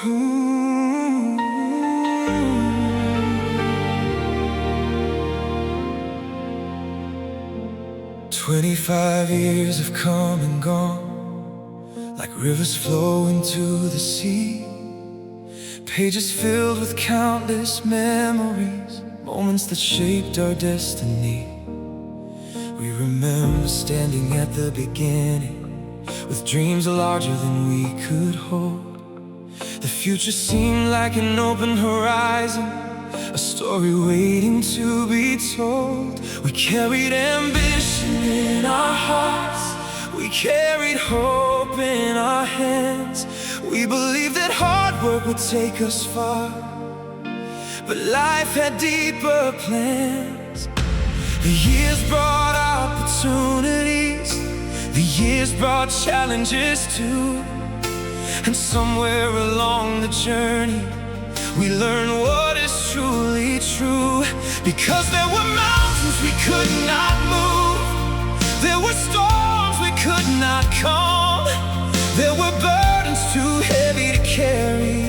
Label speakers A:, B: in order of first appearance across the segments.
A: Ooh. 25 years have come and gone, like rivers flow into the sea. Pages filled with countless memories, moments that shaped our destiny. We remember standing at the beginning, with dreams larger than we could hold. The future seemed like an open horizon, a story waiting to be told. We carried ambition in our hearts, we carried hope in our hands. We believed that hard work would take us far, but life had deeper plans. The years brought opportunities, the years brought challenges too. And somewhere along the journey, we learned what is truly true. Because there were mountains we could not move, there were storms we could not calm, there were burdens too heavy to carry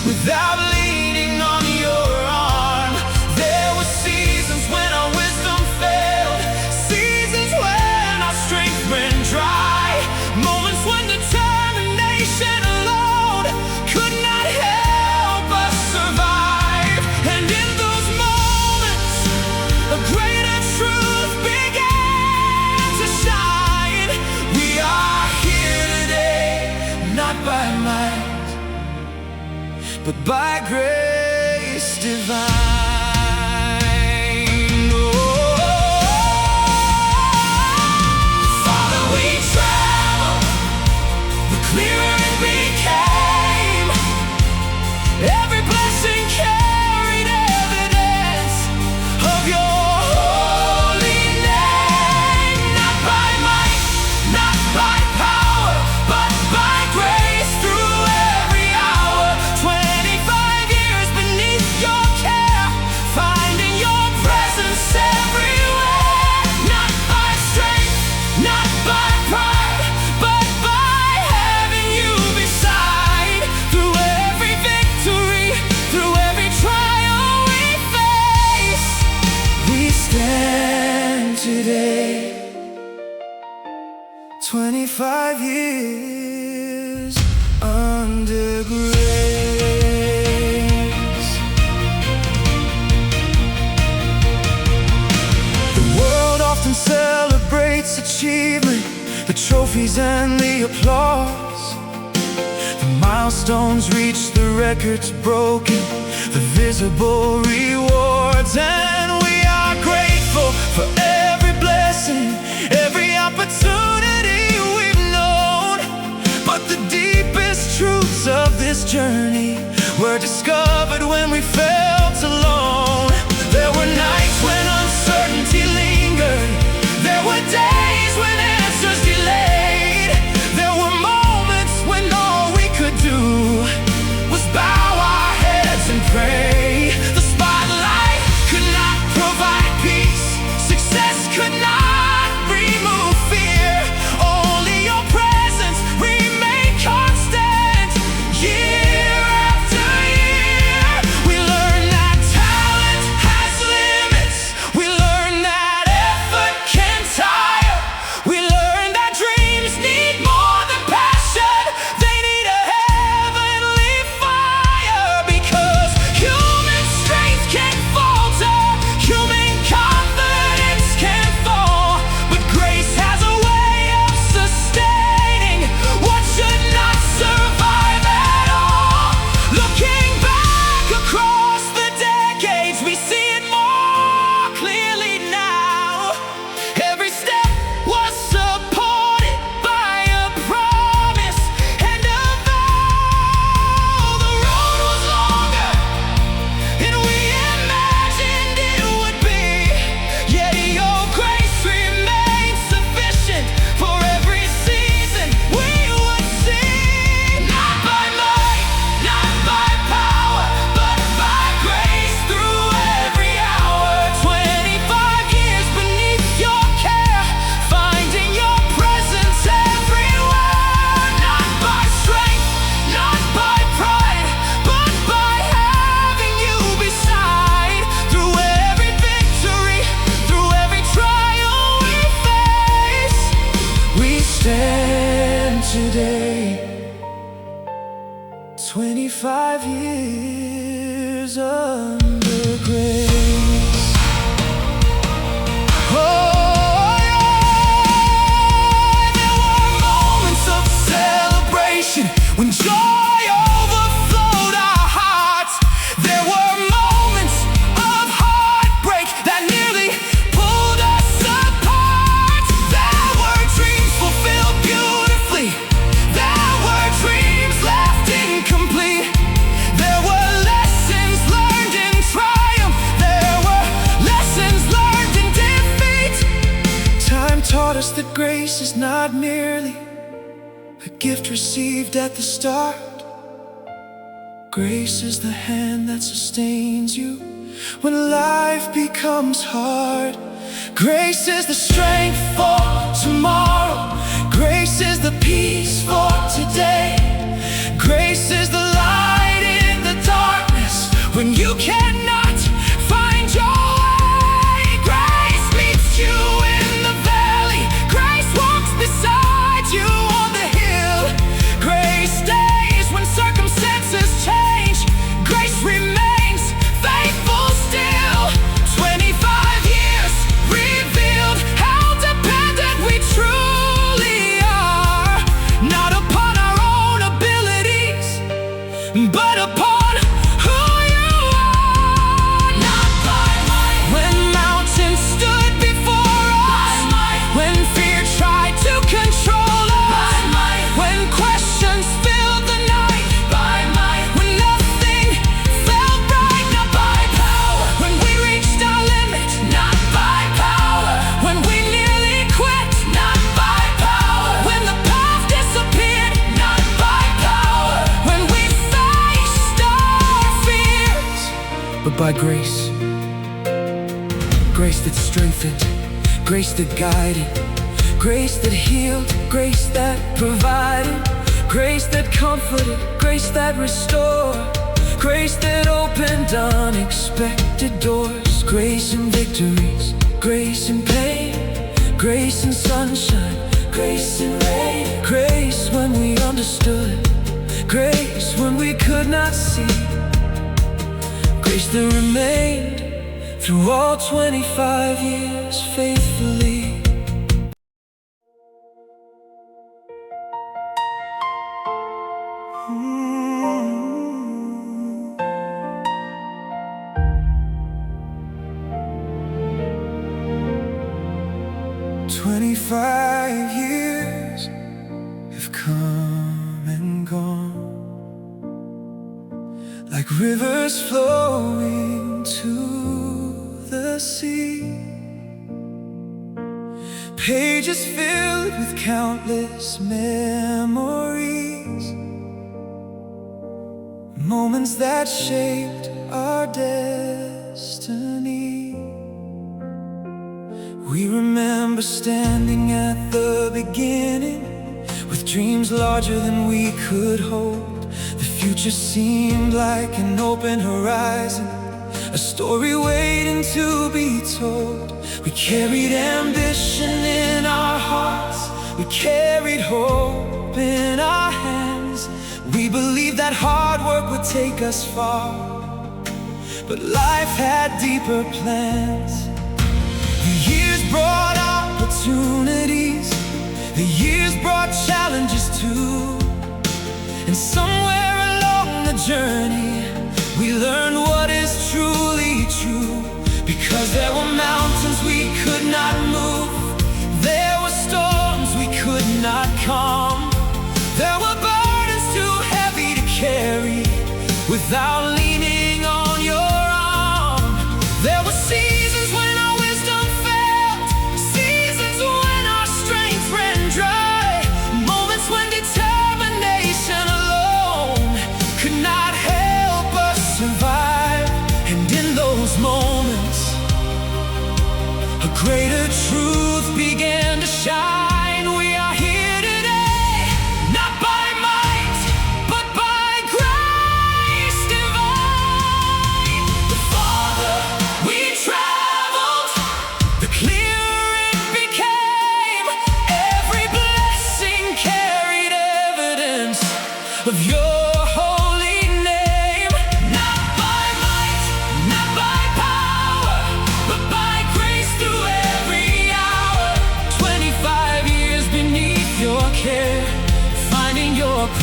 A: without leaning on your arm. There were seasons when our wisdom failed, seasons when our strength ran dry, moments when determination alone could not help us survive. And in those moments, a greater truth began to shine. We are here today, not by might, but by grace divine. Clearer it became. Every blessing carried evidence of your holy name. Not by might, not by power, but by grace through every hour. 25 years beneath your care, finding your presence everywhere. Not by strength, not by pride, but by having you beside. Through every victory, through every trial we face, we stand today. 25 years under grace. The world often celebrates achievement, the trophies and the applause, the milestones reached, the records broken, the visible rewards. And we are grateful for every blessing, every opportunity we've known. But the deepest truths of this journey were discovered when we felt alone. There were nights when uncertainty lingered, there were days when answers delayed, there were moments when all we could do was bow our heads and pray. The spotlight could not provide peace, success could not 25 years under grace. Oh, yeah. There were moments of celebration when joy overflowed our hearts. There were moments of heartbreak that nearly pulled us apart. There were dreams fulfilled beautifully. There were dreams left incomplete. There were lessons learned in triumph. There were lessons learned in defeat. Time taught us that grace is not merely a gift received at the start. Grace is the hand that sustains you when life becomes hard. Grace is the strength for tomorrow. Grace is the peace for today. Grace is the light in the darkness when you cannot find your way. Grace meets you in the valley. Grace walks beside you on the hill. Grace stays when circumstances change. Grace remains faithful still. 25 years revealed how dependent we truly are, not upon our own abilities, but upon who you are. Not by might. When mountains stood before us, when fear tried to control us, when questions filled the night, when nothing felt right, not by power. When we reached our limit, not by power. When we nearly quit, not by power. When the path disappeared, not by power. When we faced our fears, but by grace. Grace that strengthened, grace that guided, grace that healed, grace that provided, grace that comforted, grace that restored, grace that opened unexpected doors. Grace in victories, grace in pain, grace in sunshine, grace in rain. Grace when we understood, grace when we could not see. Grace that remained through all 25 years faithfully. Mm. 25 years have come and gone, like rivers flowing to the sea. Pages filled with countless memories, moments that shaped our destiny. We remember standing at the beginning with dreams larger than we could hold. The future seemed like an open horizon, a story waiting to be told. We carried ambition in our hearts, we carried hope in our hands. We believed that hard work would take us far, but life had deeper plans. The years brought opportunities, the years brought challenges too. And somewhere along the journey, we learned what is truly true. Because there were mountains we could not move, there were storms we could not calm, there were burdens too heavy to carry without leaning on your arm. There were seasons when our wisdom failed, seasons when our strength ran dry, moments when determination alone could not help us survive. And in those moments, a greater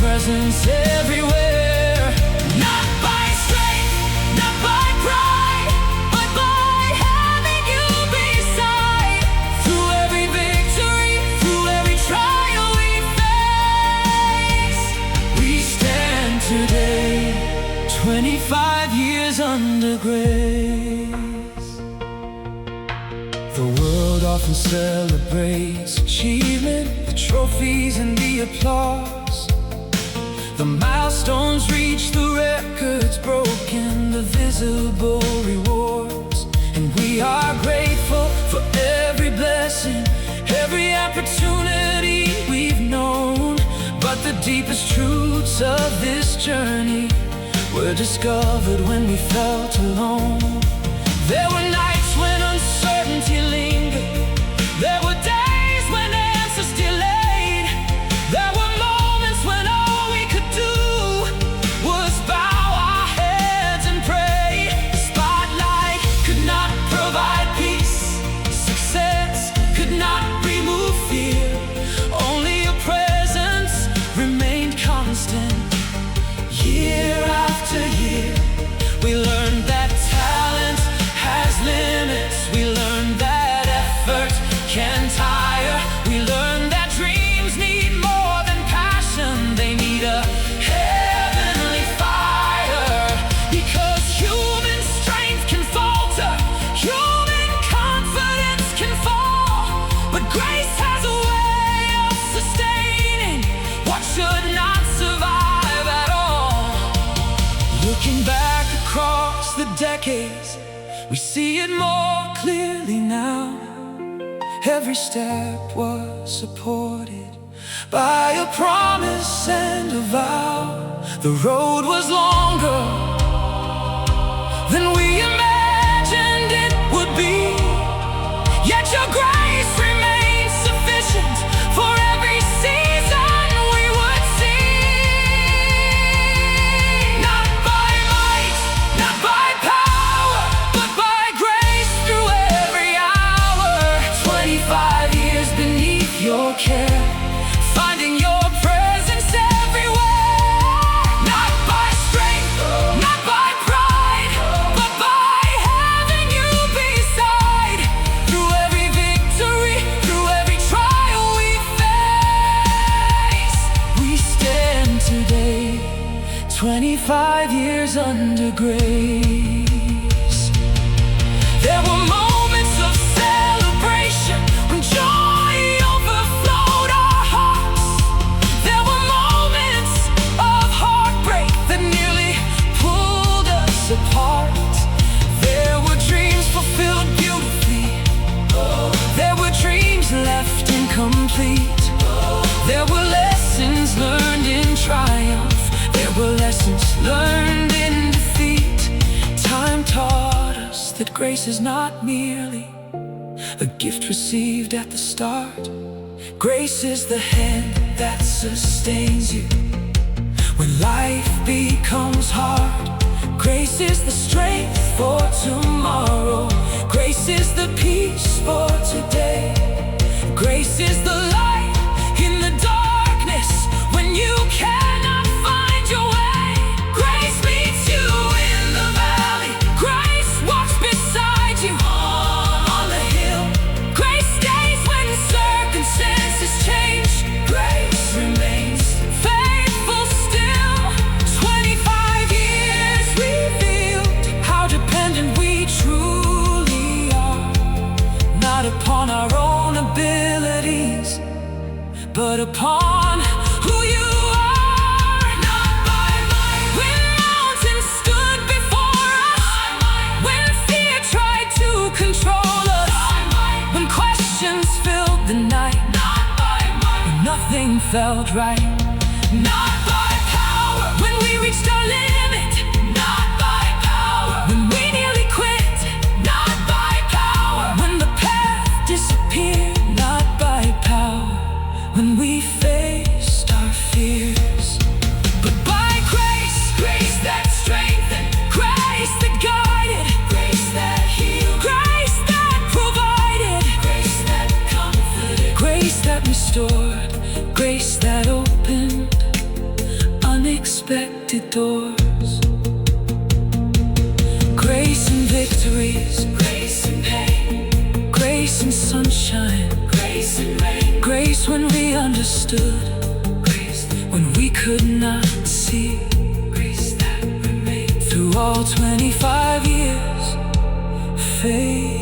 A: presence everywhere. Not by strength, not by pride, but by having you beside. Through every victory, through every trial we face, we stand today, 25 years under grace. The world often celebrates achievement, the trophies and the applause, the milestones reached, the records broken, the visible rewards. And we are grateful for every blessing, every opportunity we've known. But the deepest truths of this journey were discovered when we felt alone. There were nights when uncertainty lingered. There were days when answers delayed. There were moments when all we could do was bow our heads and pray. The spotlight could not provide peace. Success could not remove fear. Only your presence remained constant. Year after year, we learned that talent has limits. We learned that effort can tire. We learned that dreams need more than passion. They need a heavenly fire. Because human strength can falter, human confidence can fall, but grace has a way of sustaining what should not survive at all. Looking back across the decades, we see it more clearly now. Every step was supported by a promise and a vow. The road was longer than we imagined it would be, yet your grace remains sufficient for every season we would see. Not by might, not by power, but by grace through every hour. 25 years beneath your care, finding your presence everywhere. Not by strength, not by pride, but by having you beside. Through every victory, through every trial we face, we stand today, 25 years under grace. There were moments of celebration when joy overflowed our hearts. There were moments of heartbreak that nearly pulled us apart. There were dreams fulfilled beautifully. There were dreams left incomplete. There were lessons learned in triumph. There were lessons learned in defeat. Time taught us that grace is not merely a gift received at the start. Grace is the hand that sustains you when life becomes hard. Grace is the strength for tomorrow. Grace is the peace for today. Grace is the light in the darkness when you cannot find your way. Grace meets you in the valley. Grace walks beside you on the hill. Grace stays when circumstances change. Grace remains faithful still. 25 years revealed how dependent we truly are. Not upon our own abilities, but upon who you are. Not by might. When mountains stood before us, when fear tried to control us, when questions filled the night, when nothing felt right. Not by power. When we reached our limit, not by power. When we nearly quit, not by power. When the path disappeared, not by power. When we faced our fears, but by grace, grace that strengthened, grace that guided, grace that healed, grace that provided, grace that comforted, grace that restored, grace that opened unexpected doors. Grace and victories, grace and pain, grace and sunshine, grace and rain, grace when we understood, grace when we could not see, grace that remained through all 25 years. Faith